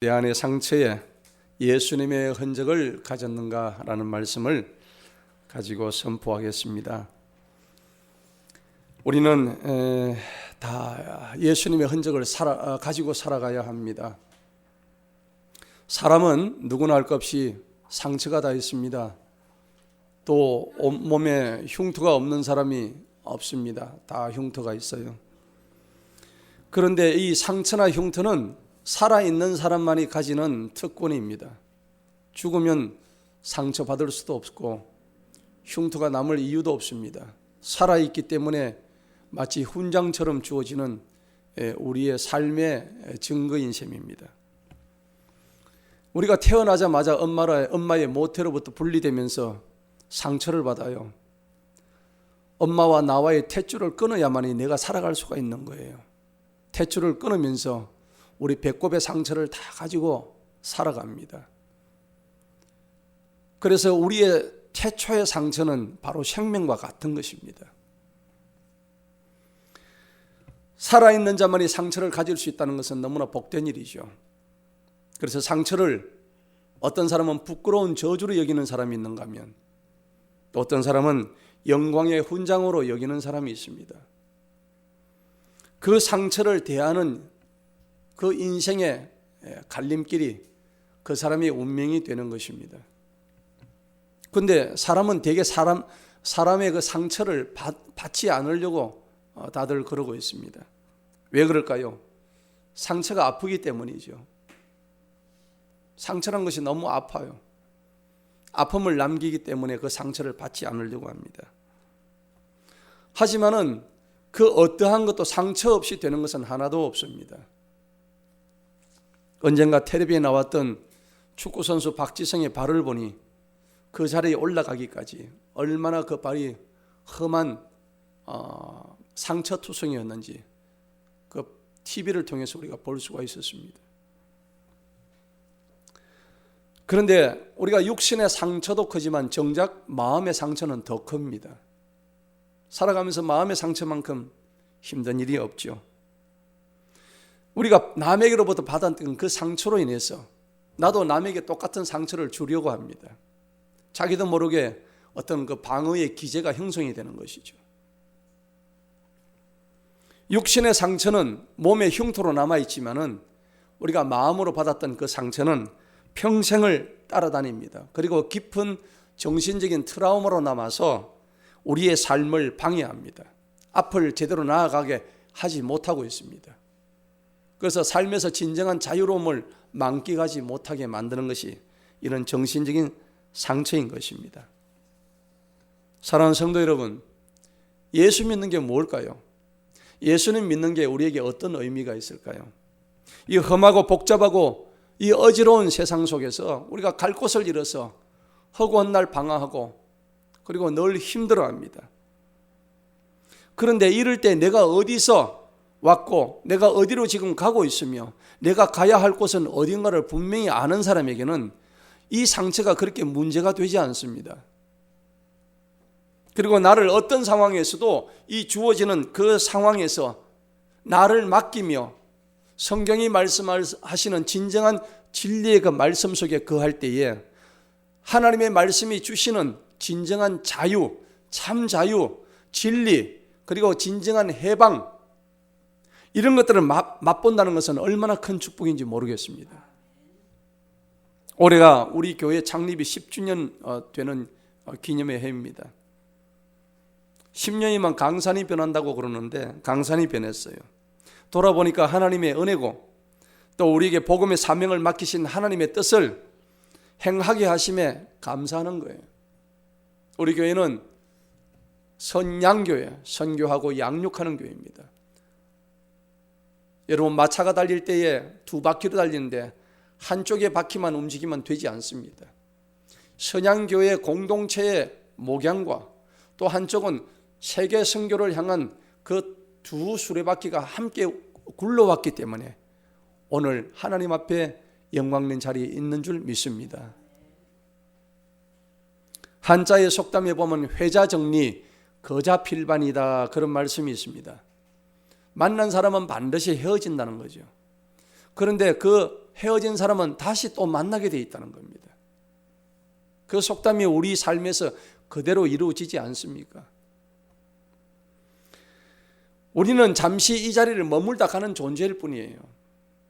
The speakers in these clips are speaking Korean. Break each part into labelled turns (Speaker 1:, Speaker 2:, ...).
Speaker 1: 내 안의 상처에 예수님의 흔적을 가졌는가라는 말씀을 가지고 선포하겠습니다. 우리는 다 예수님의 흔적을 가지고 살아가야 합니다. 사람은 누구나 할 것 없이 상처가 다 있습니다. 또 온몸에 흉터가 없는 사람이 없습니다. 다 흉터가 있어요. 그런데 이 상처나 흉터는 살아있는 사람만이 가지는 특권입니다. 죽으면 상처받을 수도 없고 흉터가 남을 이유도 없습니다. 살아있기 때문에 마치 훈장처럼 주어지는 우리의 삶의 증거인 셈입니다. 우리가 태어나자마자 엄마의 모태로부터 분리되면서 상처를 받아요. 엄마와 나와의 탯줄을 끊어야만이 내가 살아갈 수가 있는 거예요. 탯줄을 끊으면서 우리 배꼽의 상처를 다 가지고 살아갑니다. 그래서 우리의 태초의 상처는 바로 생명과 같은 것입니다. 살아있는 자만이 상처를 가질 수 있다는 것은 너무나 복된 일이죠. 그래서 상처를 어떤 사람은 부끄러운 저주로 여기는 사람이 있는가 하면 또 어떤 사람은 영광의 훈장으로 여기는 사람이 있습니다. 그 상처를 대하는 그 인생의 갈림길이 그 사람의 운명이 되는 것입니다. 그런데 사람은 대개 사람의 그 상처를 받지 않으려고 다들 그러고 있습니다. 왜 그럴까요? 상처가 아프기 때문이죠. 상처란 것이 너무 아파요. 아픔을 남기기 때문에 그 상처를 받지 않으려고 합니다. 하지만은 그 어떠한 것도 상처 없이 되는 것은 하나도 없습니다. 언젠가 텔레비에 나왔던 축구선수 박지성의 발을 보니 그 자리에 올라가기까지 얼마나 그 발이 험한 상처투성이었는지 그 TV를 통해서 우리가 볼 수가 있었습니다. 그런데 우리가 육신의 상처도 크지만 정작 마음의 상처는 더 큽니다. 살아가면서 마음의 상처만큼 힘든 일이 없죠. 우리가 남에게로부터 받았던 그 상처로 인해서 나도 남에게 똑같은 상처를 주려고 합니다. 자기도 모르게 어떤 그 방어의 기제가 형성이 되는 것이죠. 육신의 상처는 몸의 흉터로 남아있지만은 우리가 마음으로 받았던 그 상처는 평생을 따라다닙니다. 그리고 깊은 정신적인 트라우마로 남아서 우리의 삶을 방해합니다. 앞을 제대로 나아가게 하지 못하고 있습니다. 그래서 삶에서 진정한 자유로움을 만끽하지 못하게 만드는 것이 이런 정신적인 상처인 것입니다. 사랑하는 성도 여러분, 예수 믿는 게 뭘까요? 예수님 믿는 게 우리에게 어떤 의미가 있을까요? 이 험하고 복잡하고 이 어지러운 세상 속에서 우리가 갈 곳을 잃어서 허구한 날 방황하고 그리고 늘 힘들어합니다. 그런데 이럴 때 내가 어디서 왔고 내가 어디로 지금 가고 있으며 내가 가야 할 곳은 어딘가를 분명히 아는 사람에게는 이 상처가 그렇게 문제가 되지 않습니다. 그리고 나를 어떤 상황에서도 이 주어지는 그 상황에서 나를 맡기며 성경이 말씀하시는 진정한 진리의 그 말씀 속에 거할 때에 하나님의 말씀이 주시는 진정한 자유, 참 자유, 진리, 그리고 진정한 해방, 이런 것들을 맛본다는 것은 얼마나 큰 축복인지 모르겠습니다. 올해가 우리 교회 창립이 10주년 되는 기념의 해입니다. 10년이면 강산이 변한다고 그러는데 강산이 변했어요. 돌아보니까 하나님의 은혜고 또 우리에게 복음의 사명을 맡기신 하나님의 뜻을 행하게 하심에 감사하는 거예요. 우리 교회는 선양교회, 선교하고 양육하는 교회입니다. 여러분, 마차가 달릴 때에 두 바퀴로 달리는데 한쪽의 바퀴만 움직이면 되지 않습니다. 선양교회 공동체의 목양과 또 한쪽은 세계 선교를 향한 그 두 수레바퀴가 함께 굴러왔기 때문에 오늘 하나님 앞에 영광 있는 자리에 있는 줄 믿습니다. 한자의 속담에 보면 회자정리, 거자필반이다, 그런 말씀이 있습니다. 만난 사람은 반드시 헤어진다는 거죠. 그런데 그 헤어진 사람은 다시 또 만나게 돼 있다는 겁니다. 그 속담이 우리 삶에서 그대로 이루어지지 않습니까? 우리는 잠시 이 자리를 머물다 가는 존재일 뿐이에요.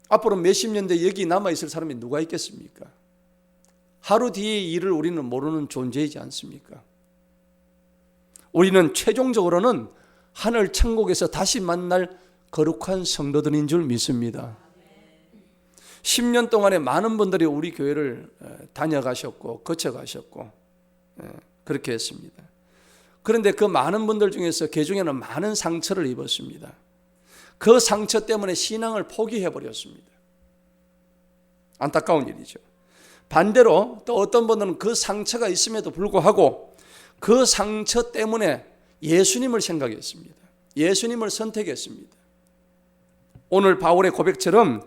Speaker 1: 앞으로 몇십 년 뒤에 여기 남아있을 사람이 누가 있겠습니까? 하루 뒤의 일을 우리는 모르는 존재이지 않습니까? 우리는 최종적으로는 하늘 천국에서 다시 만날 거룩한 성도들인 줄 믿습니다. 10년 동안에 많은 분들이 우리 교회를 다녀가셨고 거쳐가셨고 그렇게 했습니다. 그런데 그 많은 분들 중에서 개중에는 많은 상처를 입었습니다. 그 상처 때문에 신앙을 포기해버렸습니다. 안타까운 일이죠. 반대로 또 어떤 분들은 그 상처가 있음에도 불구하고 그 상처 때문에 예수님을 생각했습니다. 예수님을 선택했습니다. 오늘 바울의 고백처럼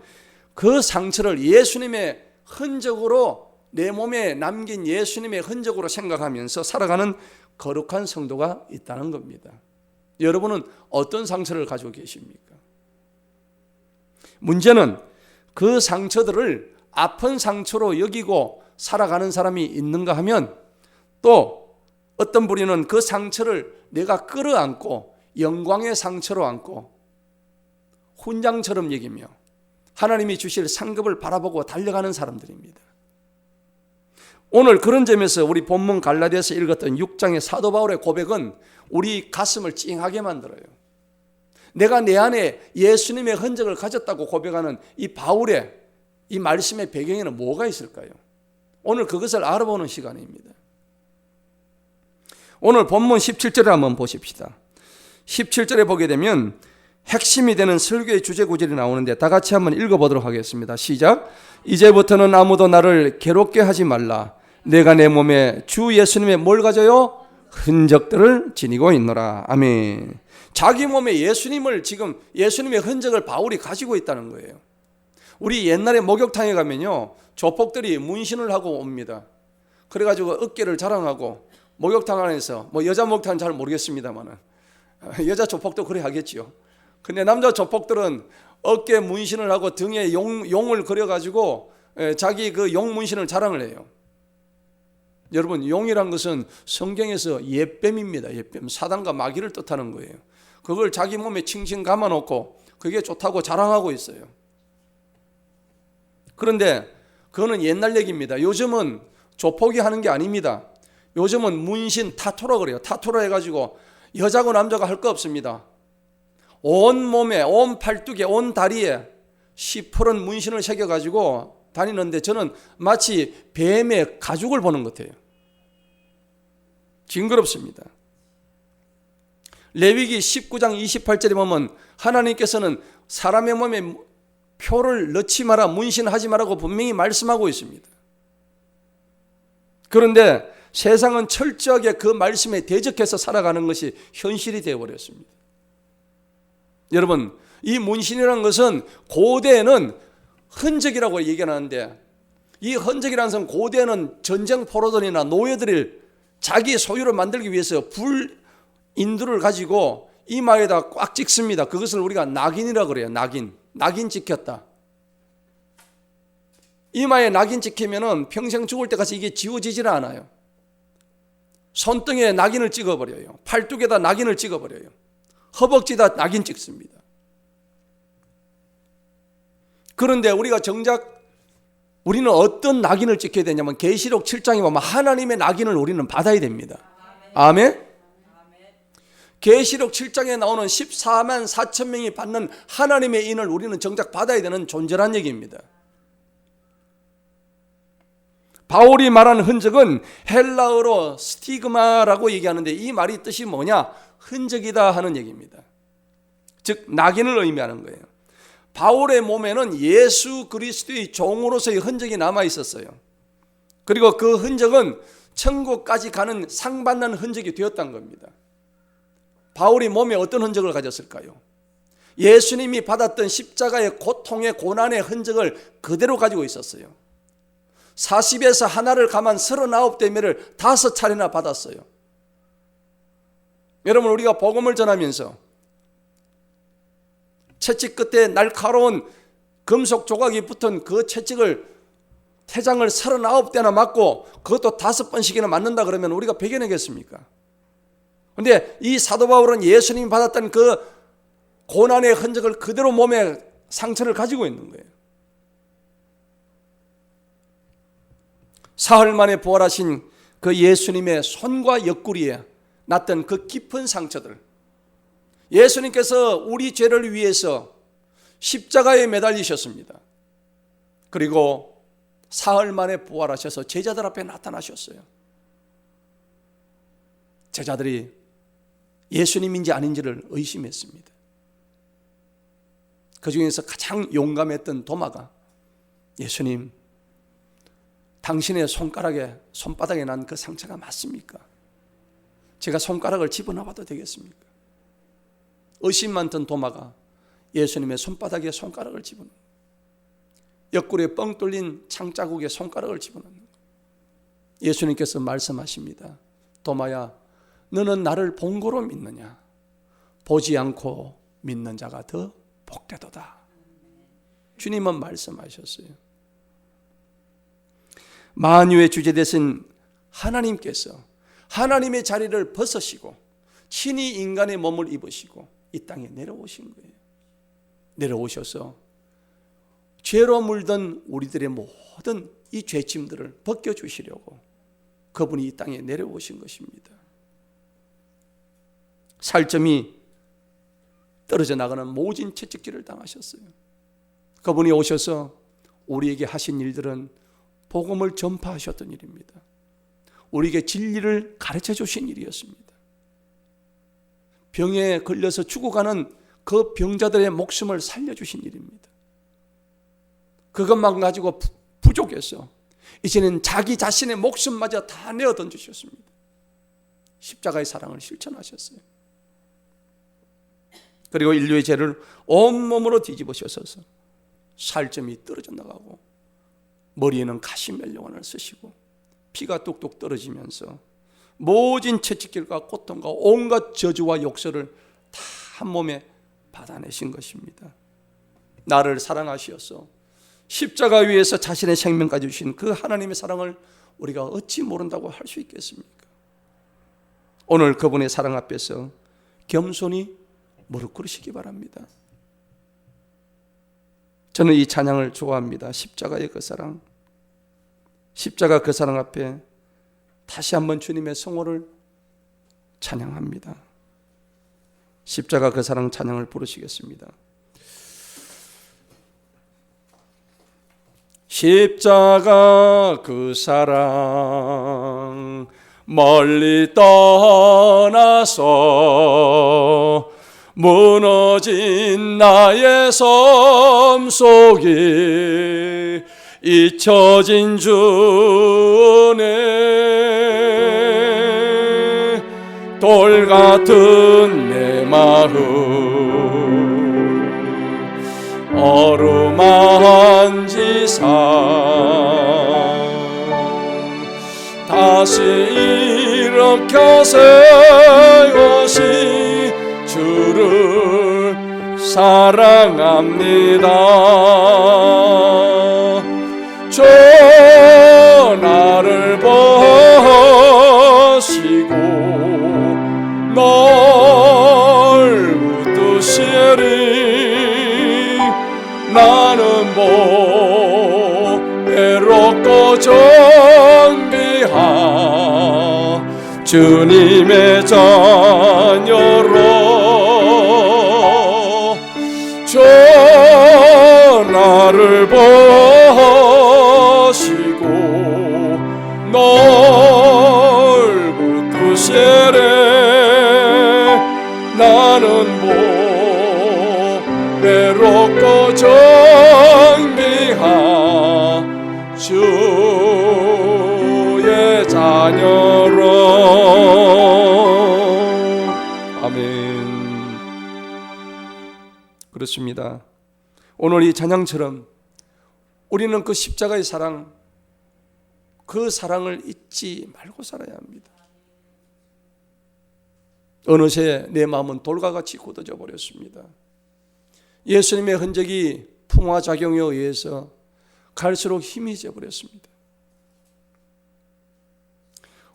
Speaker 1: 그 상처를 예수님의 흔적으로, 내 몸에 남긴 예수님의 흔적으로 생각하면서 살아가는 거룩한 성도가 있다는 겁니다. 여러분은 어떤 상처를 가지고 계십니까? 문제는 그 상처들을 아픈 상처로 여기고 살아가는 사람이 있는가 하면, 또 어떤 분은 그 상처를 내가 끌어안고 영광의 상처로 안고 훈장처럼 여기며 하나님이 주실 상급을 바라보고 달려가는 사람들입니다. 오늘 그런 점에서 우리 본문 갈라디아서 읽었던 6장의 사도 바울의 고백은 우리 가슴을 찡하게 만들어요. 내가 내 안에 예수님의 흔적을 가졌다고 고백하는 이 바울의 이 말씀의 배경에는 뭐가 있을까요? 오늘 그것을 알아보는 시간입니다. 오늘 본문 17절을 한번 보십시다. 17절에 보게 되면 핵심이 되는 설교의 주제 구절이 나오는데 다 같이 한번 읽어보도록 하겠습니다. 시작. 이제부터는 아무도 나를 괴롭게 하지 말라. 내가 내 몸에 주 예수님의 뭘 가져요? 흔적들을 지니고 있노라. 아멘. 자기 몸에 예수님을, 지금 예수님의 흔적을 바울이 가지고 있다는 거예요. 우리 옛날에 목욕탕에 가면요, 조폭들이 문신을 하고 옵니다. 그래가지고 어깨를 자랑하고 목욕탕 안에서, 뭐 여자 목욕탕은 잘 모르겠습니다만 여자 조폭도 그래 하겠지요. 근데 남자 조폭들은 어깨 문신을 하고 등에 용을 그려가지고 자기 그 용 문신을 자랑을 해요. 여러분, 용이란 것은 성경에서 옛뱀입니다. 옛뱀, 사단과 마귀를 뜻하는 거예요. 그걸 자기 몸에 칭칭 감아놓고 그게 좋다고 자랑하고 있어요. 그런데 그거는 옛날 얘기입니다. 요즘은 조폭이 하는 게 아닙니다. 요즘은 문신 타투라 그래요. 타투라 해가지고 여자고 남자가 할 거 없습니다. 온 몸에, 온 팔뚝에, 온 다리에 시퍼런 문신을 새겨가지고 다니는데 저는 마치 뱀의 가죽을 보는 것 같아요. 징그럽습니다. 레위기 19장 28절에 보면 하나님께서는 사람의 몸에 표를 넣지 마라, 문신하지 마라고 분명히 말씀하고 있습니다. 그런데 세상은 철저하게 그 말씀에 대적해서 살아가는 것이 현실이 되어버렸습니다. 여러분, 이 문신이라는 것은 고대에는 흔적이라고 얘기하는데, 이 흔적이라는 것은 고대에는 전쟁 포로들이나 노예들을 자기 소유로 만들기 위해서 불인두를 가지고 이마에다 꽉 찍습니다. 그것을 우리가 낙인이라고 그래요. 낙인 찍혔다. 이마에 낙인 찍히면은 평생 죽을 때까지 이게 지워지질 않아요. 손등에 낙인을 찍어버려요. 팔뚝에다 낙인을 찍어버려요. 허벅지에다 낙인 찍습니다. 그런데 우리가 정작 우리는 어떤 낙인을 찍혀야 되냐면 계시록 7장에 보면 하나님의 낙인을 우리는 받아야 됩니다. 아멘. 계시록 7장에 나오는 14만 4천 명이 받는 하나님의 인을 우리는 정작 받아야 되는 존재란 얘기입니다. 바울이 말한 흔적은 헬라어로 스티그마라고 얘기하는데 이 말이 뜻이 뭐냐? 흔적이다 하는 얘기입니다. 즉 낙인을 의미하는 거예요. 바울의 몸에는 예수 그리스도의 종으로서의 흔적이 남아 있었어요. 그리고 그 흔적은 천국까지 가는 상 받는 흔적이 되었다는 겁니다. 바울이 몸에 어떤 흔적을 가졌을까요? 예수님이 받았던 십자가의 고통의 고난의 흔적을 그대로 가지고 있었어요. 40에서 하나를 감한 39대매를 5차례나 받았어요. 여러분, 우리가 복음을 전하면서 채찍 끝에 날카로운 금속 조각이 붙은 그 채찍을 태장을 39대나 맞고 그것도 5번씩이나 맞는다 그러면 우리가 배겨내겠습니까? 그런데 이 사도 바울은 예수님이 받았던 그 고난의 흔적을 그대로 몸에 상처를 가지고 있는 거예요. 사흘 만에 부활하신 그 예수님의 손과 옆구리에 났던 그 깊은 상처들, 예수님께서 우리 죄를 위해서 십자가에 매달리셨습니다. 그리고 사흘 만에 부활하셔서 제자들 앞에 나타나셨어요. 제자들이 예수님인지 아닌지를 의심했습니다. 그 중에서 가장 용감했던 도마가 예수님, 당신의 손바닥에 난 그 상처가 맞습니까? 제가 손가락을 집어넣어봐도 되겠습니까? 의심 많던 도마가 예수님의 손바닥에 손가락을 집어넣는, 옆구리에 뻥 뚫린 창자국에 손가락을 집어넣는, 예수님께서 말씀하십니다. 도마야, 너는 나를 본 거로 믿느냐? 보지 않고 믿는 자가 더 복되도다. 주님은 말씀하셨어요. 만유의 주제 되신 하나님께서 하나님의 자리를 벗으시고 친히 인간의 몸을 입으시고 이 땅에 내려오신 거예요. 내려오셔서 죄로 물든 우리들의 모든 이 죄짐들을 벗겨주시려고 그분이 이 땅에 내려오신 것입니다. 살점이 떨어져 나가는 모진 채찍질을 당하셨어요. 그분이 오셔서 우리에게 하신 일들은 복음을 전파하셨던 일입니다. 우리에게 진리를 가르쳐 주신 일이었습니다. 병에 걸려서 죽어가는 그 병자들의 목숨을 살려주신 일입니다. 그것만 가지고 부족해서 이제는 자기 자신의 목숨마저 다 내어 던지셨습니다. 십자가의 사랑을 실천하셨어요. 그리고 인류의 죄를 온몸으로 뒤집으셔서 살점이 떨어져 나가고 머리에는 가시멜령환을 쓰시고 피가 뚝뚝 떨어지면서 모진 채찍질과 고통과 온갖 저주와 욕설을 다 한 몸에 받아내신 것입니다. 나를 사랑하시어서 십자가 위에서 자신의 생명까지 주신 그 하나님의 사랑을 우리가 어찌 모른다고 할 수 있겠습니까? 오늘 그분의 사랑 앞에서 겸손히 무릎 꿇으시기 바랍니다. 저는 이 찬양을 좋아합니다. 십자가의 그 사랑, 십자가 그 사랑 앞에 다시 한번 주님의 성호를 찬양합니다. 십자가 그 사랑 찬양을 부르시겠습니다. 십자가 그 사랑 멀리 떠나서 무너진 나의 삶 속에 잊혀진 주네 돌 같은 내 마음 어루만지사 다시 일으켜 세우시 주를 사랑합니다. 저 나를 보시고 널 붙드시리 나는 외롭고 정비한 주님의 자녀로 저 나를 보시고 널 붙드시래 나는 외롭고 정비한 주의 자녀로 아멘. 그렇습니다. 오늘 이 찬양처럼 우리는 그 십자가의 사랑, 그 사랑을 잊지 말고 살아야 합니다. 어느새 내 마음은 돌과 같이 굳어져 버렸습니다. 예수님의 흔적이 풍화작용에 의해서 갈수록 힘이 져버렸습니다.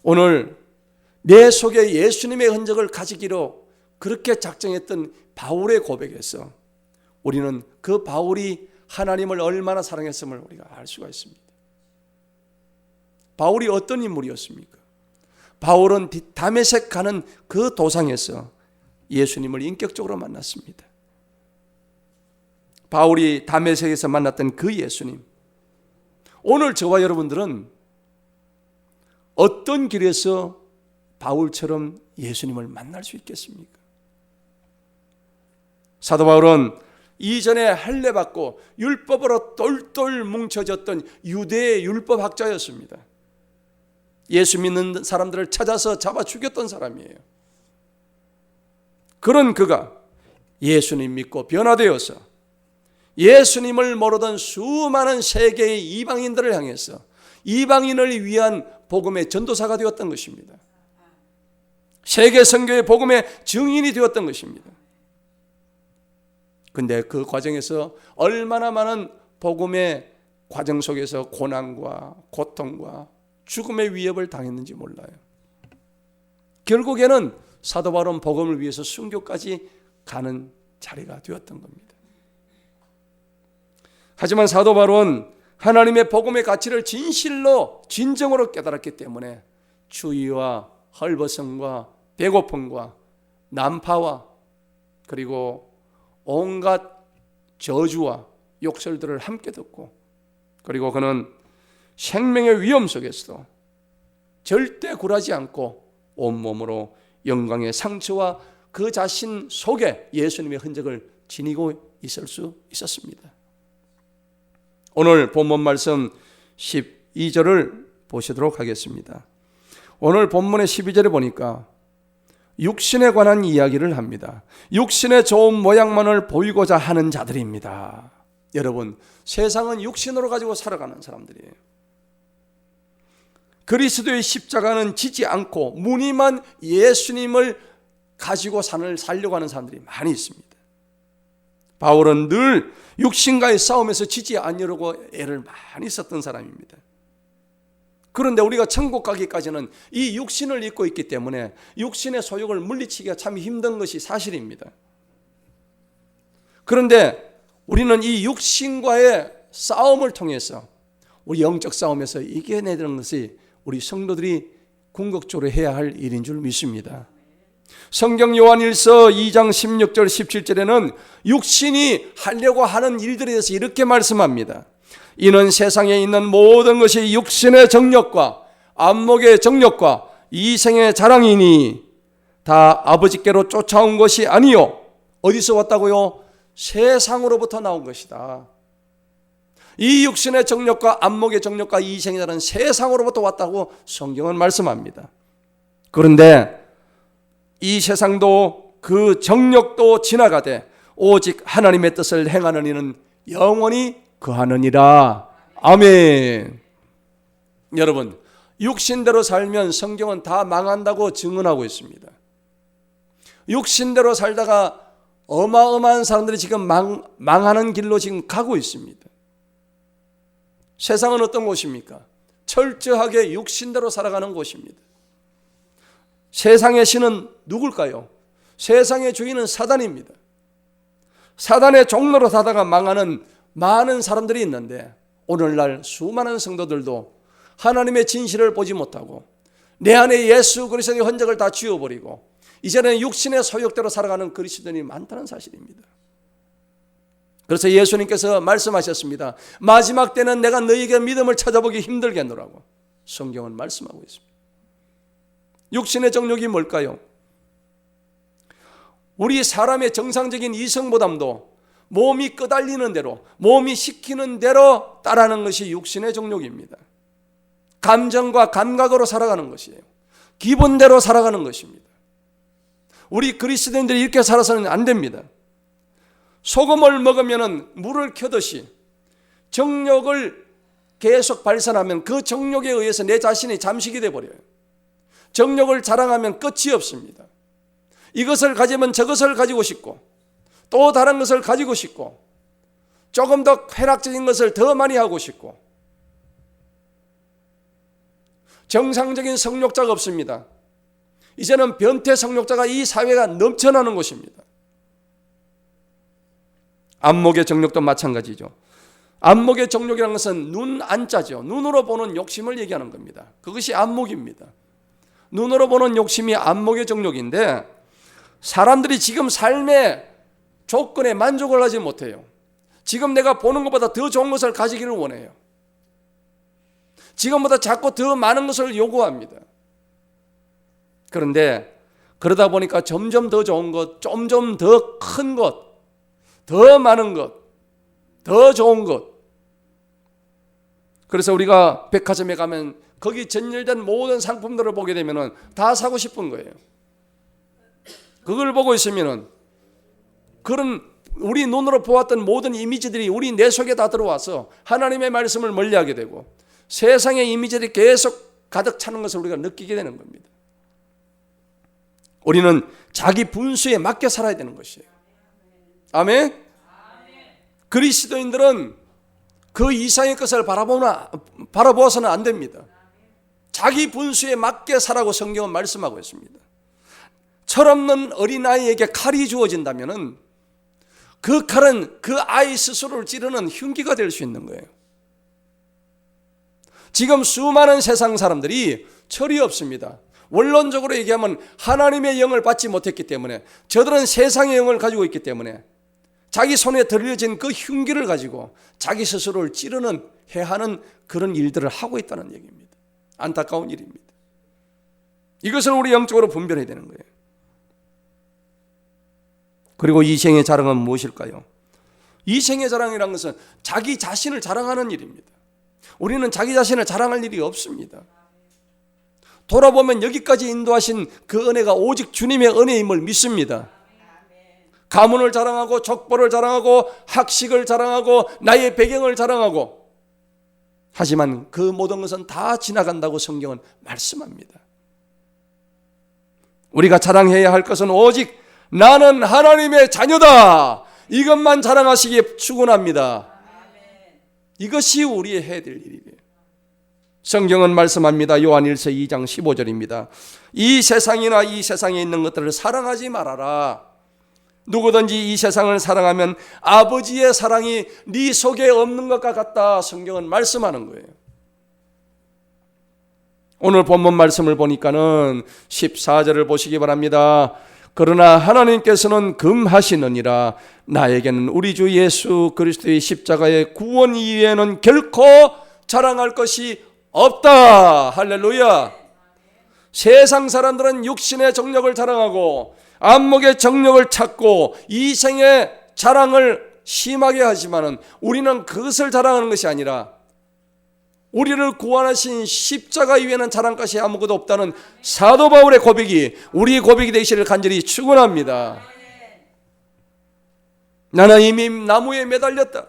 Speaker 1: 오늘 내 속에 예수님의 흔적을 가지기로 그렇게 작정했던 바울의 고백에서 우리는 그 바울이 하나님을 얼마나 사랑했음을 우리가 알 수가 있습니다. 바울이 어떤 인물이었습니까? 바울은 다메섹 가는 그 도상에서 예수님을 인격적으로 만났습니다. 바울이 다메섹에서 만났던 그 예수님, 오늘 저와 여러분들은 어떤 길에서 바울처럼 예수님을 만날 수 있겠습니까? 사도 바울은 이전에 할례받고 율법으로 똘똘 뭉쳐졌던 유대의 율법학자였습니다. 예수 믿는 사람들을 찾아서 잡아 죽였던 사람이에요. 그런 그가 예수님 믿고 변화되어서 예수님을 모르던 수많은 세계의 이방인들을 향해서 이방인을 위한 복음의 전도사가 되었던 것입니다. 세계 선교의 복음의 증인이 되었던 것입니다. 근데 그 과정에서 얼마나 많은 복음의 과정 속에서 고난과 고통과 죽음의 위협을 당했는지 몰라요. 결국에는 사도 바울은 복음을 위해서 순교까지 가는 자리가 되었던 겁니다. 하지만 사도 바울은 하나님의 복음의 가치를 진실로 진정으로 깨달았기 때문에 추위와 헐벗음과 배고픔과 난파와 그리고 온갖 저주와 욕설들을 함께 듣고, 그리고 그는 생명의 위험 속에서도 절대 굴하지 않고 온몸으로 영광의 상처와 그 자신 속에 예수님의 흔적을 지니고 있을 수 있었습니다. 오늘 본문 말씀 12절을 보시도록 하겠습니다. 오늘 본문의 12절에 보니까 육신에 관한 이야기를 합니다. 육신의 좋은 모양만을 보이고자 하는 자들입니다. 여러분, 세상은 육신으로 가지고 살아가는 사람들이에요. 그리스도의 십자가는 지지 않고 무늬만 예수님을 가지고 살려고 하는 사람들이 많이 있습니다. 바울은 늘 육신과의 싸움에서 지지 않으려고 애를 많이 썼던 사람입니다. 그런데 우리가 천국 가기까지는 이 육신을 입고 있기 때문에 육신의 소욕을 물리치기가 참 힘든 것이 사실입니다. 그런데 우리는 이 육신과의 싸움을 통해서 우리 영적 싸움에서 이겨내는 것이 우리 성도들이 궁극적으로 해야 할 일인 줄 믿습니다. 성경 요한일서 2장 16절 17절에는 육신이 하려고 하는 일들에 대해서 이렇게 말씀합니다. 이는 세상에 있는 모든 것이 육신의 정욕과 안목의 정욕과 이생의 자랑이니 다 아버지께로 쫓아온 것이 아니요. 어디서 왔다고요? 세상으로부터 나온 것이다. 이 육신의 정욕과 안목의 정욕과 이생의 자랑은 세상으로부터 왔다고 성경은 말씀합니다. 그런데 이 세상도 그 정욕도 지나가되 오직 하나님의 뜻을 행하는 이는 영원히 거하느니라. 아멘. 여러분, 육신대로 살면 성경은 다 망한다고 증언하고 있습니다. 육신대로 살다가 어마어마한 사람들이 지금 망하는 길로 지금 가고 있습니다. 세상은 어떤 곳입니까? 철저하게 육신대로 살아가는 곳입니다. 세상의 신은 누굴까요? 세상의 주인은 사단입니다. 사단의 종로로 사다가 망하는 많은 사람들이 있는데 오늘날 수많은 성도들도 하나님의 진실을 보지 못하고 내 안에 예수 그리스도의 흔적을 다 지워버리고 이제는 육신의 소욕대로 살아가는 그리스도인이 많다는 사실입니다. 그래서 예수님께서 말씀하셨습니다. 마지막 때는 내가 너희에게 믿음을 찾아보기 힘들겠노라고 성경은 말씀하고 있습니다. 육신의 정욕이 뭘까요? 우리 사람의 정상적인 이성보담도 몸이 끄달리는 대로, 몸이 시키는 대로 따르는 것이 육신의 정욕입니다. 감정과 감각으로 살아가는 것이에요. 기분대로 살아가는 것입니다. 우리 그리스도인들이 이렇게 살아서는 안 됩니다. 소금을 먹으면 물을 켜듯이 정욕을 계속 발산하면 그 정욕에 의해서 내 자신이 잠식이 되어버려요. 정욕을 자랑하면 끝이 없습니다. 이것을 가지면 저것을 가지고 싶고 또 다른 것을 가지고 싶고 조금 더 쾌락적인 것을 더 많이 하고 싶고, 정상적인 성욕자가 없습니다. 이제는 변태 성욕자가 이 사회가 넘쳐나는 곳입니다. 안목의 정욕도 마찬가지죠. 안목의 정욕이라는 것은 눈 안자죠. 눈으로 보는 욕심을 얘기하는 겁니다. 그것이 안목입니다. 눈으로 보는 욕심이 안목의 정욕인데, 사람들이 지금 삶의 조건에 만족을 하지 못해요. 지금 내가 보는 것보다 더 좋은 것을 가지기를 원해요. 지금보다 자꾸 더 많은 것을 요구합니다. 그런데 그러다 보니까 점점 더 좋은 것, 점점 더 큰 것, 더 많은 것, 더 좋은 것. 그래서 우리가 백화점에 가면 거기 전열된 모든 상품들을 보게 되면 다 사고 싶은 거예요. 그걸 보고 있으면 그런 우리 눈으로 보았던 모든 이미지들이 우리 내 속에 다 들어와서 하나님의 말씀을 멀리하게 되고 세상의 이미지들이 계속 가득 차는 것을 우리가 느끼게 되는 겁니다. 우리는 자기 분수에 맞게 살아야 되는 것이에요. 아멘? 그리스도인들은 그 이상의 것을 바라보아서는 안 됩니다. 자기 분수에 맞게 살라고 성경은 말씀하고 있습니다. 철없는 어린아이에게 칼이 주어진다면 그 칼은 그 아이 스스로를 찌르는 흉기가 될 수 있는 거예요. 지금 수많은 세상 사람들이 철이 없습니다. 원론적으로 얘기하면 하나님의 영을 받지 못했기 때문에, 저들은 세상의 영을 가지고 있기 때문에 자기 손에 들려진 그 흉기를 가지고 자기 스스로를 찌르는 해하는 그런 일들을 하고 있다는 얘기입니다. 안타까운 일입니다. 이것을 우리 영적으로 분별해야 되는 거예요. 그리고 이생의 자랑은 무엇일까요? 이생의 자랑이라는 것은 자기 자신을 자랑하는 일입니다. 우리는 자기 자신을 자랑할 일이 없습니다. 돌아보면 여기까지 인도하신 그 은혜가 오직 주님의 은혜임을 믿습니다. 가문을 자랑하고 족보를 자랑하고 학식을 자랑하고 나의 배경을 자랑하고, 하지만 그 모든 것은 다 지나간다고 성경은 말씀합니다. 우리가 자랑해야 할 것은 오직 나는 하나님의 자녀다, 이것만 자랑하시기에 축원합니다. 이것이 우리의 해야 될 일이에요. 성경은 말씀합니다. 요한일서 2장 15절입니다. 이 세상이나 이 세상에 있는 것들을 사랑하지 말아라. 누구든지 이 세상을 사랑하면 아버지의 사랑이 네 속에 없는 것과 같다. 성경은 말씀하는 거예요. 오늘 본문 말씀을 보니까는 14절을 보시기 바랍니다. 그러나 하나님께서는 금하시느니라. 나에게는 우리 주 예수 그리스도의 십자가의 구원 이외에는 결코 자랑할 것이 없다. 할렐루야. 세상 사람들은 육신의 정력을 자랑하고 안목의 정력을 찾고 이생의 자랑을 심하게 하지만은 우리는 그것을 자랑하는 것이 아니라 우리를 구원하신 십자가 이외에는 자랑할 것이 아무것도 없다는 사도 바울의 고백이 우리의 고백이 되시기를 간절히 축원합니다. 나는 이미 나무에 매달렸다.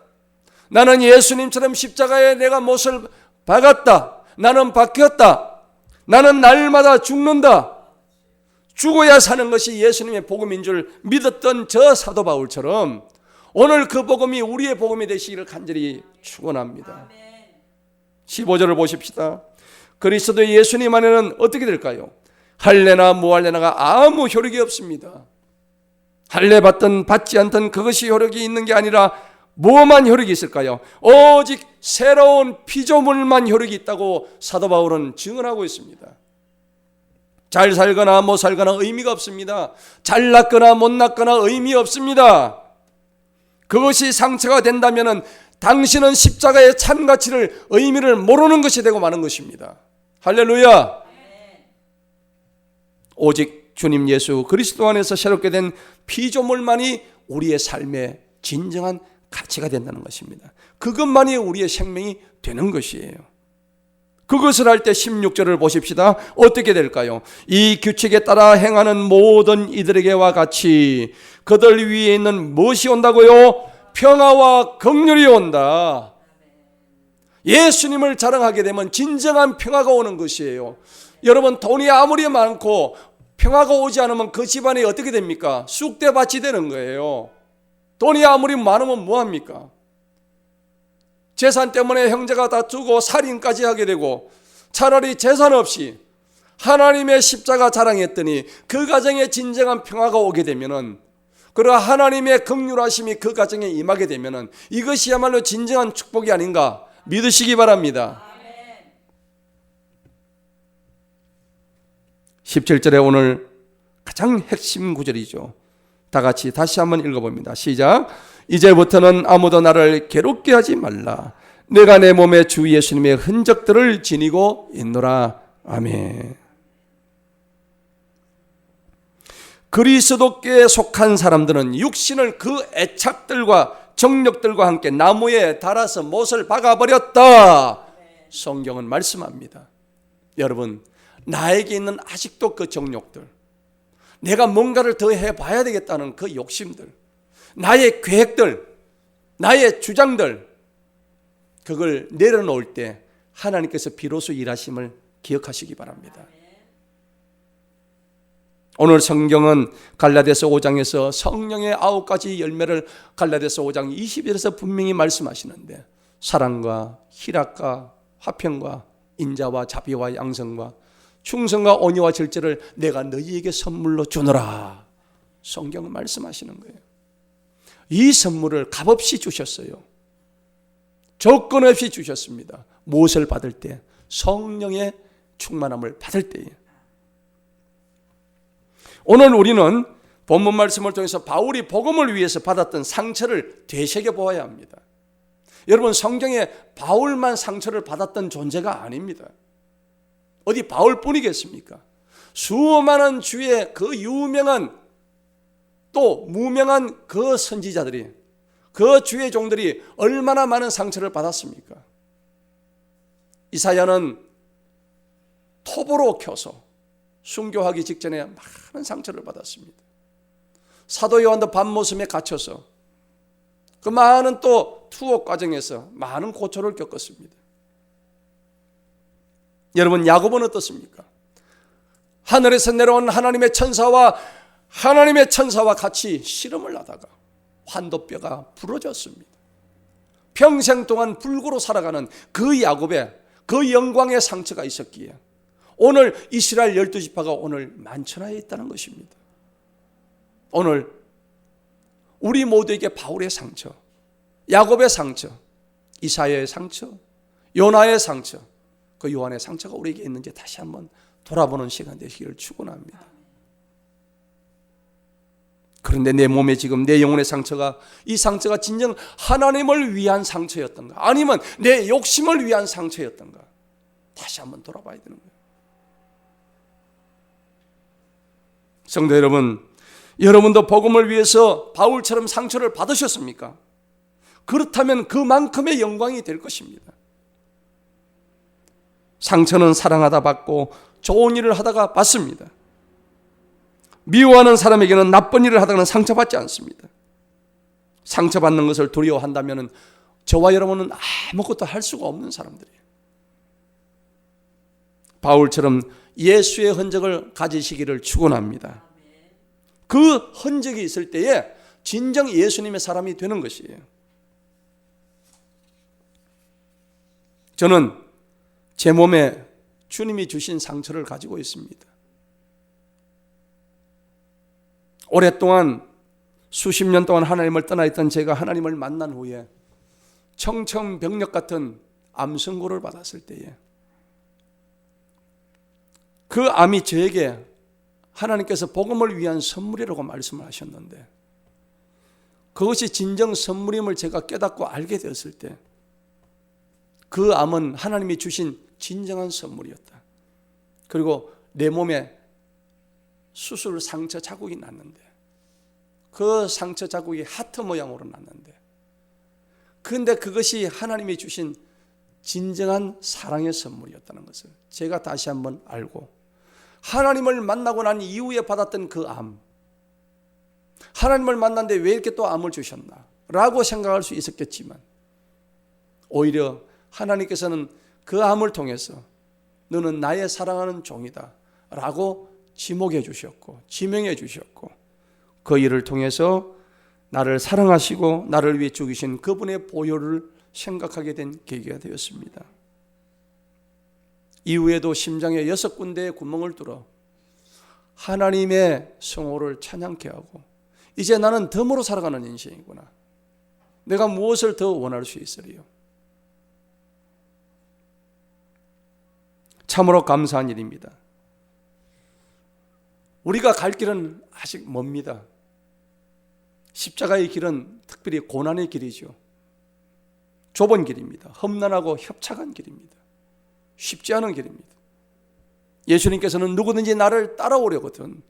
Speaker 1: 나는 예수님처럼 십자가에 내가 못을 박았다. 나는 박혔다. 나는 날마다 죽는다. 죽어야 사는 것이 예수님의 복음인 줄 믿었던 저 사도 바울처럼 오늘 그 복음이 우리의 복음이 되시기를 간절히 축원합니다. 15절을 보십시다. 그리스도 예수님 안에는 어떻게 될까요? 할례나 무할례나가 아무 효력이 없습니다. 할례 받든 받지 않든 그것이 효력이 있는 게 아니라 뭐만 효력이 있을까요? 오직 새로운 피조물만 효력이 있다고 사도 바울은 증언하고 있습니다. 잘 살거나 못 살거나 의미가 없습니다. 잘났거나 못났거나 의미 없습니다. 그것이 상처가 된다면 당신은 십자가의 참 가치를, 의미를 모르는 것이 되고 마는 것입니다. 할렐루야. 오직 주님 예수 그리스도 안에서 새롭게 된 피조물만이 우리의 삶의 진정한 가치가 된다는 것입니다. 그것만이 우리의 생명이 되는 것이에요. 그것을 할 때 16절을 보십시다. 어떻게 될까요? 이 규칙에 따라 행하는 모든 이들에게와 같이 그들 위에 있는 무엇이 온다고요? 평화와 긍휼이 온다. 예수님을 자랑하게 되면 진정한 평화가 오는 것이에요. 여러분, 돈이 아무리 많고 평화가 오지 않으면 그 집안이 어떻게 됩니까? 쑥대밭이 되는 거예요. 돈이 아무리 많으면 뭐합니까? 재산 때문에 형제가 다투고 살인까지 하게 되고 차라리 재산 없이 하나님의 십자가 자랑했더니 그 가정에 진정한 평화가 오게 되면은, 그리고 하나님의 긍휼하심이 그 가정에 임하게 되면은 이것이야말로 진정한 축복이 아닌가 믿으시기 바랍니다. 17절에 오늘 가장 핵심 구절이죠. 다 같이 다시 한번 읽어봅니다. 시작. 이제부터는 아무도 나를 괴롭게 하지 말라. 내가 내 몸에 주 예수님의 흔적들을 지니고 있노라. 아멘. 그리스도께 속한 사람들은 육신을 그 애착들과 정력들과 함께 나무에 달아서 못을 박아버렸다. 성경은 말씀합니다. 여러분, 나에게 있는 아직도 그 정욕들, 내가 뭔가를 더 해봐야 되겠다는 그 욕심들, 나의 계획들, 나의 주장들, 그걸 내려놓을 때 하나님께서 비로소 일하심을 기억하시기 바랍니다. 오늘 성경은 갈라디아서 5장에서 성령의 9가지 열매를 갈라디아서 5장 20절에서 분명히 말씀하시는데, 사랑과 희락과 화평과 인자와 자비와 양성과 충성과 온유와 절제를 내가 너희에게 선물로 주노라. 성경은 말씀하시는 거예요. 이 선물을 값없이 주셨어요. 조건 없이 주셨습니다. 무엇을 받을 때? 성령의 충만함을 받을 때에. 오늘 우리는 본문 말씀을 통해서 바울이 복음을 위해서 받았던 상처를 되새겨 보아야 합니다. 여러분, 성경에 바울만 상처를 받았던 존재가 아닙니다. 어디 바울뿐이겠습니까? 수많은 주의 그 유명한 또 무명한 그 선지자들이, 그 주의 종들이 얼마나 많은 상처를 받았습니까? 이사야는 톱으로 켜서 순교하기 직전에 많은 상처를 받았습니다. 사도 요한도 밤모섬에 갇혀서 그 많은 또 투옥 과정에서 많은 고초를 겪었습니다. 여러분, 야곱은 어떻습니까? 하늘에서 내려온 하나님의 천사와 같이 씨름을 하다가 환도뼈가 부러졌습니다. 평생 동안 불구로 살아가는 그 야곱의 그 영광의 상처가 있었기에 오늘 이스라엘 12지파가 오늘 만천하에 있다는 것입니다. 오늘 우리 모두에게 바울의 상처, 야곱의 상처, 이사야의 상처, 요나의 상처, 그 요한의 상처가 우리에게 있는지 다시 한번 돌아보는 시간 되시기를 축원합니다. 그런데 내 몸에 지금 내 영혼의 상처가, 이 상처가 진정 하나님을 위한 상처였던가, 아니면 내 욕심을 위한 상처였던가, 다시 한번 돌아봐야 되는 거예요. 성도 여러분, 여러분도 복음을 위해서 바울처럼 상처를 받으셨습니까? 그렇다면 그만큼의 영광이 될 것입니다. 상처는 사랑하다 받고 좋은 일을 하다가 받습니다. 미워하는 사람에게는 나쁜 일을 하다가는 상처받지 않습니다. 상처받는 것을 두려워한다면 저와 여러분은 아무것도 할 수가 없는 사람들이에요. 바울처럼 예수의 흔적을 가지시기를 축원합니다. 그 흔적이 있을 때에 진정 예수님의 사람이 되는 것이에요. 저는 제 몸에 주님이 주신 상처를 가지고 있습니다. 오랫동안 수십 년 동안 하나님을 떠나 있던 제가 하나님을 만난 후에 청천벽력 같은 암 선고를 받았을 때에 그 암이 저에게 하나님께서 복음을 위한 선물이라고 말씀을 하셨는데, 그것이 진정 선물임을 제가 깨닫고 알게 되었을 때 그 암은 하나님이 주신 진정한 선물이었다. 그리고 내 몸에 수술 상처 자국이 났는데, 그 상처 자국이 하트 모양으로 났는데, 그런데 그것이 하나님이 주신 진정한 사랑의 선물이었다는 것을 제가 다시 한번 알고, 하나님을 만나고 난 이후에 받았던 그 암, 하나님을 만났는데 왜 이렇게 또 암을 주셨나 라고 생각할 수 있었겠지만, 오히려 하나님께서는 그 암을 통해서 너는 나의 사랑하는 종이다 라고 지목해 주셨고 지명해 주셨고, 그 일을 통해서 나를 사랑하시고 나를 위해 죽이신 그분의 보혈을 생각하게 된 계기가 되었습니다. 이후에도 심장에 6군데의 구멍을 뚫어 하나님의 성호를 찬양케 하고, 이제 나는 덤으로 살아가는 인생이구나. 내가 무엇을 더 원할 수 있으리요. 참으로 감사한 일입니다. 우리가 갈 길은 아직 멉니다. 십자가의 길은 특별히 고난의 길이죠. 좁은 길입니다. 험난하고 협착한 길입니다. 쉽지 않은 길입니다. 예수님께서는 누구든지 나를 따라오려거든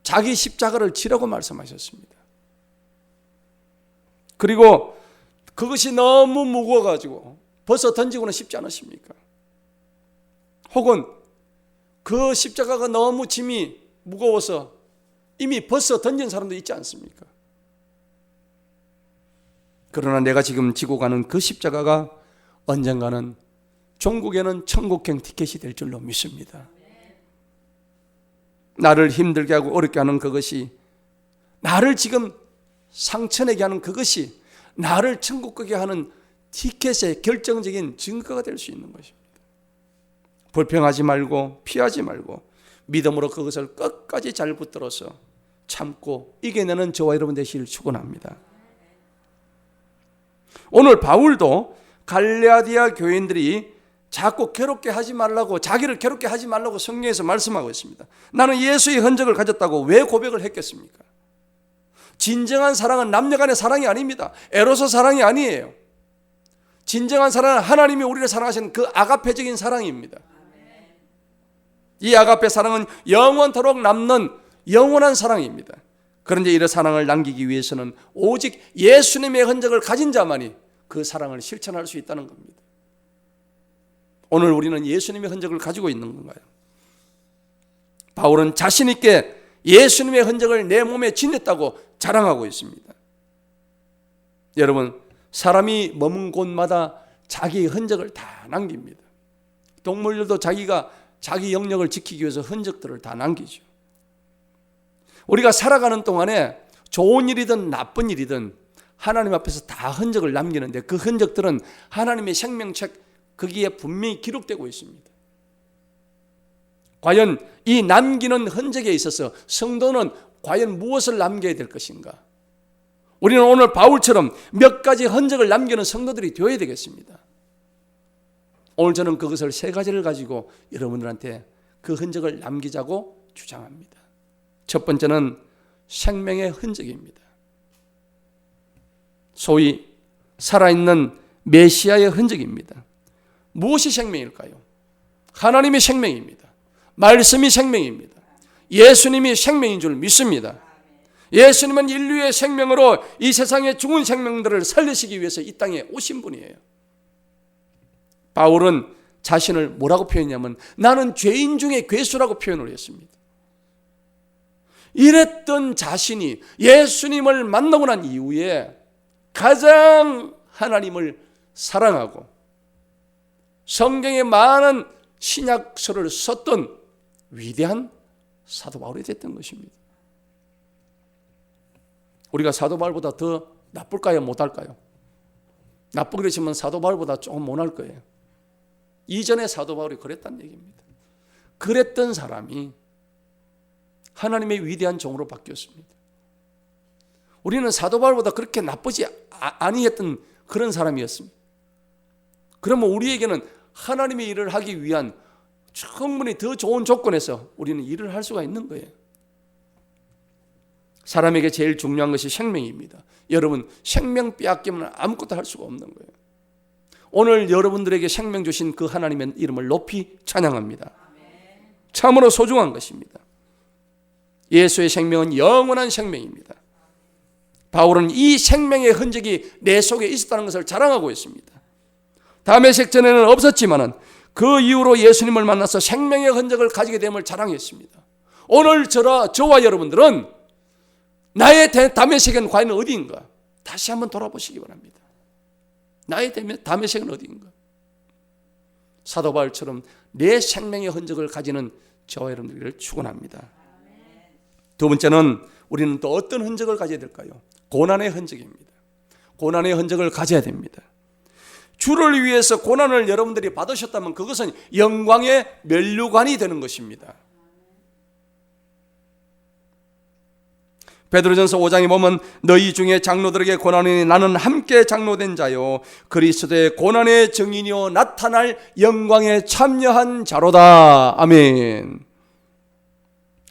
Speaker 1: 자기 십자가를 지라고 말씀하셨습니다. 그리고 그것이 너무 무거워가지고 벗어 던지고는 싶지 않으십니까? 혹은 그 십자가가 너무 짐이 무거워서 이미 벗어 던진 사람도 있지 않습니까? 그러나 내가 지금 지고 가는 그 십자가가 언젠가는 종국에는 천국행 티켓이 될 줄로 믿습니다. 나를 힘들게 하고 어렵게 하는 그것이, 나를 지금 상처내게 하는 그것이 나를 천국 가게 하는 티켓의 결정적인 증거가 될 수 있는 것입니다. 불평하지 말고 피하지 말고 믿음으로 그것을 끝까지 잘 붙들어서 참고 이겨내는 저와 여러분 되시길 축원합니다. 오늘 바울도 갈라디아 교인들이 자꾸 괴롭게 하지 말라고, 자기를 괴롭게 하지 말라고 성경에서 말씀하고 있습니다. 나는 예수의 흔적을 가졌다고 왜 고백을 했겠습니까? 진정한 사랑은 남녀 간의 사랑이 아닙니다. 에로서 사랑이 아니에요. 진정한 사랑은 하나님이 우리를 사랑하신 그 아가페적인 사랑입니다. 이 아가페 사랑은 영원토록 남는 영원한 사랑입니다. 그런데 이런 사랑을 남기기 위해서는 오직 예수님의 흔적을 가진 자만이 그 사랑을 실천할 수 있다는 겁니다. 오늘 우리는 예수님의 흔적을 가지고 있는 건가요? 바울은 자신 있게 예수님의 흔적을 내 몸에 지녔다고 자랑하고 있습니다. 여러분, 사람이 머문 곳마다 자기의 흔적을 다 남깁니다. 동물들도 자기가 자기 영역을 지키기 위해서 흔적들을 다 남기죠. 우리가 살아가는 동안에 좋은 일이든 나쁜 일이든 하나님 앞에서 다 흔적을 남기는데, 그 흔적들은 하나님의 생명책 거기에 분명히 기록되고 있습니다. 과연 이 남기는 흔적에 있어서 성도는 과연 무엇을 남겨야 될 것인가? 우리는 오늘 바울처럼 몇 가지 흔적을 남기는 성도들이 되어야 되겠습니다. 오늘 저는 그것을 3가지를 가지고 여러분들한테 그 흔적을 남기자고 주장합니다. 첫 번째는 생명의 흔적입니다. 소위 살아있는 메시아의 흔적입니다. 무엇이 생명일까요? 하나님이 생명입니다. 말씀이 생명입니다. 예수님이 생명인 줄 믿습니다. 예수님은 인류의 생명으로 이 세상의 죽은 생명들을 살리시기 위해서 이 땅에 오신 분이에요. 바울은 자신을 뭐라고 표현했냐면 나는 죄인 중에 괴수라고 표현을 했습니다. 이랬던 자신이 예수님을 만나고 난 이후에 가장 하나님을 사랑하고 성경에 많은 신약서를 썼던 위대한 사도 바울이 됐던 것입니다. 우리가 사도 바울보다 더 나쁠까요? 못할까요? 나쁘게 그러시면 사도 바울보다 조금 못할 거예요. 이전에 사도 바울이 그랬다는 얘기입니다. 그랬던 사람이 하나님의 위대한 종으로 바뀌었습니다. 우리는 사도 바울보다 그렇게 나쁘지 아니했던 그런 사람이었습니다. 그러면 우리에게는 하나님의 일을 하기 위한 충분히 더 좋은 조건에서 우리는 일을 할 수가 있는 거예요. 사람에게 제일 중요한 것이 생명입니다. 여러분, 생명 빼앗기면 아무것도 할 수가 없는 거예요. 오늘 여러분들에게 생명 주신 그 하나님의 이름을 높이 찬양합니다. 참으로 소중한 것입니다. 예수의 생명은 영원한 생명입니다. 바울은 이 생명의 흔적이 내 속에 있었다는 것을 자랑하고 있습니다. 다메섹 전에는 없었지만은 그 이후로 예수님을 만나서 생명의 흔적을 가지게 됨을 자랑했습니다. 오늘 저와 여러분들은 나의 다메섹은 과연 어디인가? 다시 한번 돌아보시기 바랍니다. 나의 다메섹은 어디인가? 사도 바울처럼 내 생명의 흔적을 가지는 저와 여러분들을 축원합니다. 두 번째는 우리는 또 어떤 흔적을 가져야 될까요? 고난의 흔적입니다. 고난의 흔적을 가져야 됩니다. 주를 위해서 고난을 여러분들이 받으셨다면 그것은 영광의 면류관이 되는 것입니다. 베드로전서 5장에 보면 너희 중에 장로들에게 고난이니 나는 함께 장로된 자요 그리스도의 고난의 증인이요 나타날 영광에 참여한 자로다. 아멘.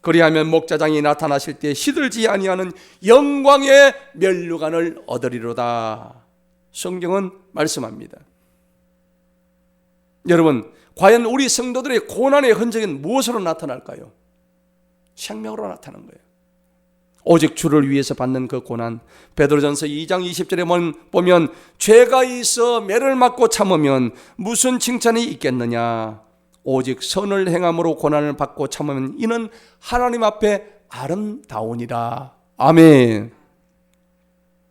Speaker 1: 그리하면 목자장이 나타나실 때 시들지 아니하는 영광의 면류관을 얻으리로다. 성경은 말씀합니다. 여러분, 과연 우리 성도들의 고난의 흔적은 무엇으로 나타날까요? 생명으로 나타나는 거예요. 오직 주를 위해서 받는 그 고난. 베드로전서 2장 20절에 보면 죄가 있어 매를 맞고 참으면 무슨 칭찬이 있겠느냐. 오직 선을 행함으로 고난을 받고 참으면 이는 하나님 앞에 아름다우니라. 아멘.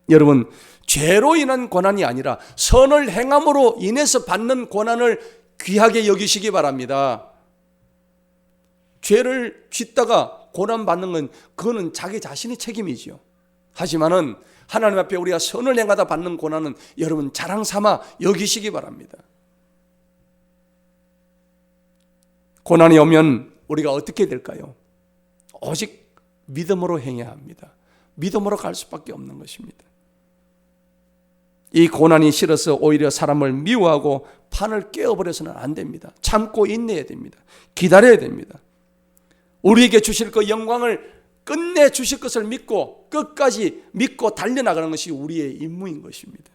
Speaker 1: 여러분, 죄로 인한 고난이 아니라 선을 행함으로 인해서 받는 고난을 귀하게 여기시기 바랍니다. 죄를 짓다가 고난 받는 건 그거는 자기 자신의 책임이죠. 하지만은 하나님 앞에 우리가 선을 행하다 받는 고난은 여러분 자랑 삼아 여기시기 바랍니다. 고난이 오면 우리가 어떻게 될까요? 오직 믿음으로 행해야 합니다. 믿음으로 갈 수밖에 없는 것입니다. 이 고난이 싫어서 오히려 사람을 미워하고 판을 깨어버려서는 안 됩니다. 참고 인내해야 됩니다. 기다려야 됩니다. 우리에게 주실 그 영광을 끝내 주실 것을 믿고 끝까지 믿고 달려나가는 것이 우리의 임무인 것입니다.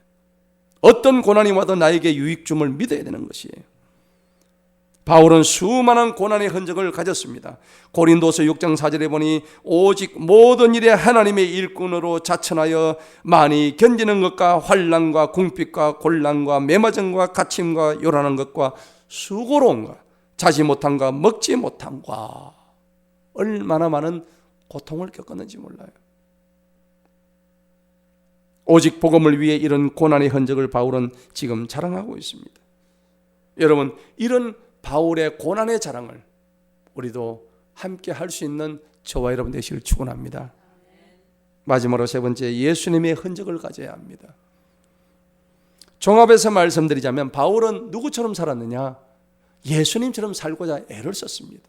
Speaker 1: 어떤 고난이 와도 나에게 유익줌을 믿어야 되는 것이에요. 바울은 수많은 고난의 흔적을 가졌습니다. 고린도서 6장 4절에 보니 오직 모든 일에 하나님의 일꾼으로 자천하여 많이 견디는 것과 환난과 궁핍과 곤란과 매맞음과 갇힘과 요란한 것과 수고로움과 자지 못함과 먹지 못함과 얼마나 많은 고통을 겪었는지 몰라요. 오직 복음을 위해 이런 고난의 흔적을 바울은 지금 자랑하고 있습니다. 여러분, 이런 바울의 고난의 자랑을 우리도 함께 할 수 있는 저와 여러분 되시길 축원합니다. 마지막으로 세 번째, 예수님의 흔적을 가져야 합니다. 종합해서 말씀드리자면 바울은 누구처럼 살았느냐? 예수님처럼 살고자 애를 썼습니다.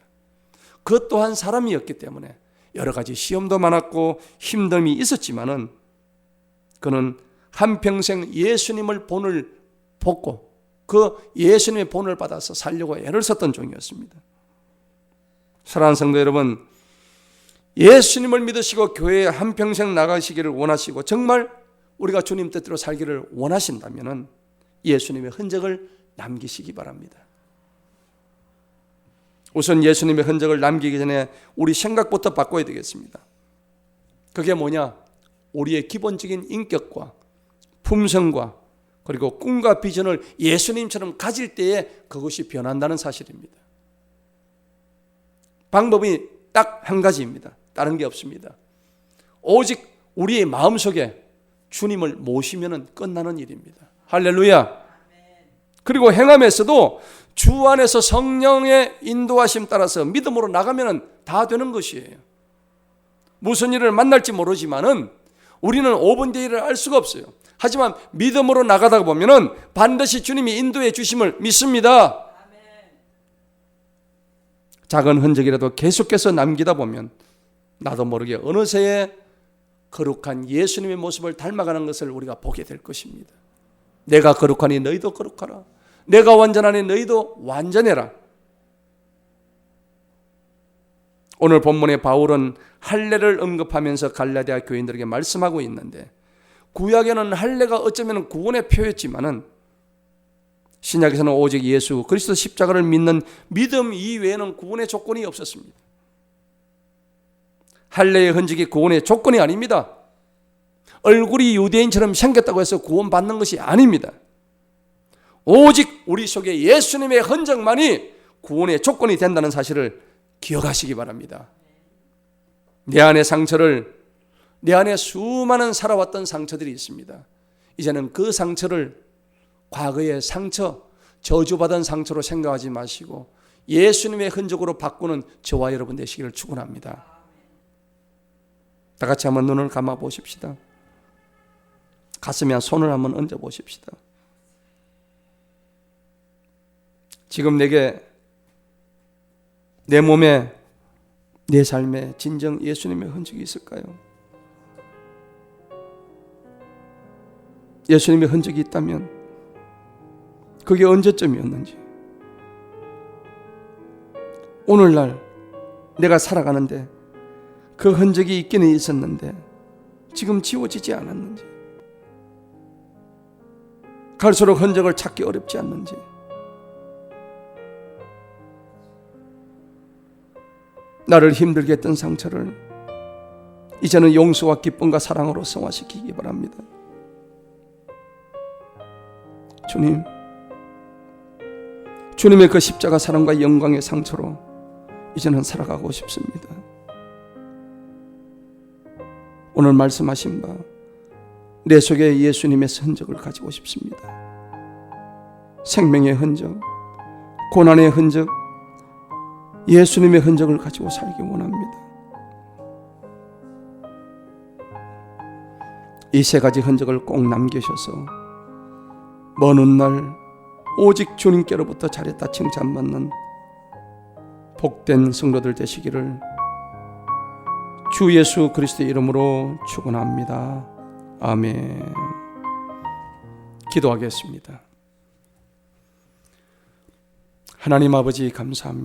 Speaker 1: 그 또한 사람이었기 때문에 여러 가지 시험도 많았고 힘듦이 있었지만은 그는 한평생 예수님을 본을 벗고 그 예수님의 본을 받아서 살려고 애를 썼던 종이었습니다. 사랑하는 성도 여러분, 예수님을 믿으시고 교회에 한평생 나가시기를 원하시고 정말 우리가 주님 뜻대로 살기를 원하신다면 예수님의 흔적을 남기시기 바랍니다. 우선 예수님의 흔적을 남기기 전에 우리 생각부터 바꿔야 되겠습니다. 그게 뭐냐? 우리의 기본적인 인격과 품성과 그리고 꿈과 비전을 예수님처럼 가질 때에 그것이 변한다는 사실입니다. 방법이 딱 한 가지입니다. 다른 게 없습니다. 오직 우리의 마음속에 주님을 모시면 끝나는 일입니다. 할렐루야. 그리고 행함에서도 주 안에서 성령의 인도하심 따라서 믿음으로 나가면 다 되는 것이에요. 무슨 일을 만날지 모르지만은 우리는 5분 뒤를 알 수가 없어요. 하지만 믿음으로 나가다 보면은 반드시 주님이 인도해 주심을 믿습니다. 작은 흔적이라도 계속해서 남기다 보면 나도 모르게 어느새에 거룩한 예수님의 모습을 닮아가는 것을 우리가 보게 될 것입니다. 내가 거룩하니 너희도 거룩하라. 내가 완전하니 너희도 완전해라. 오늘 본문의 바울은 할례를 언급하면서 갈라디아 교인들에게 말씀하고 있는데 구약에는 할례가 어쩌면 구원의 표였지만은 신약에서는 오직 예수 그리스도 십자가를 믿는 믿음 이외에는 구원의 조건이 없었습니다. 할례의 흔적이 구원의 조건이 아닙니다. 얼굴이 유대인처럼 생겼다고 해서 구원받는 것이 아닙니다. 오직 우리 속에 예수님의 흔적만이 구원의 조건이 된다는 사실을 기억하시기 바랍니다. 내 안의 상처를, 내 안에 수많은 살아왔던 상처들이 있습니다. 이제는 그 상처를 과거의 상처, 저주받은 상처로 생각하지 마시고 예수님의 흔적으로 바꾸는 저와 여러분 되시기를 축원합니다. 다 같이 한번 눈을 감아 보십시다. 가슴에 손을 한번 얹어 보십시다. 지금 내게 내 몸에 내 삶에 진정 예수님의 흔적이 있을까요? 예수님의 흔적이 있다면 그게 언제쯤이었는지, 오늘날 내가 살아가는데 그 흔적이 있기는 있었는데 지금 지워지지 않았는지, 갈수록 흔적을 찾기 어렵지 않는지, 나를 힘들게 했던 상처를 이제는 용서와 기쁨과 사랑으로 승화시키기 바랍니다. 주님, 주님의 그 십자가 사랑과 영광의 상처로 이제는 살아가고 싶습니다. 오늘 말씀하신 바 내 속에 예수님의 흔적을 가지고 싶습니다. 생명의 흔적, 고난의 흔적, 예수님의 흔적을 가지고 살기 원합니다. 이 세 가지 흔적을 꼭 남기셔서 먼 훗날 오직 주님께로부터 잘했다 칭찬받는 복된 성도들 되시기를 주 예수 그리스도의 이름으로 축원합니다. 아멘. 기도하겠습니다. 하나님 아버지 감사합니다.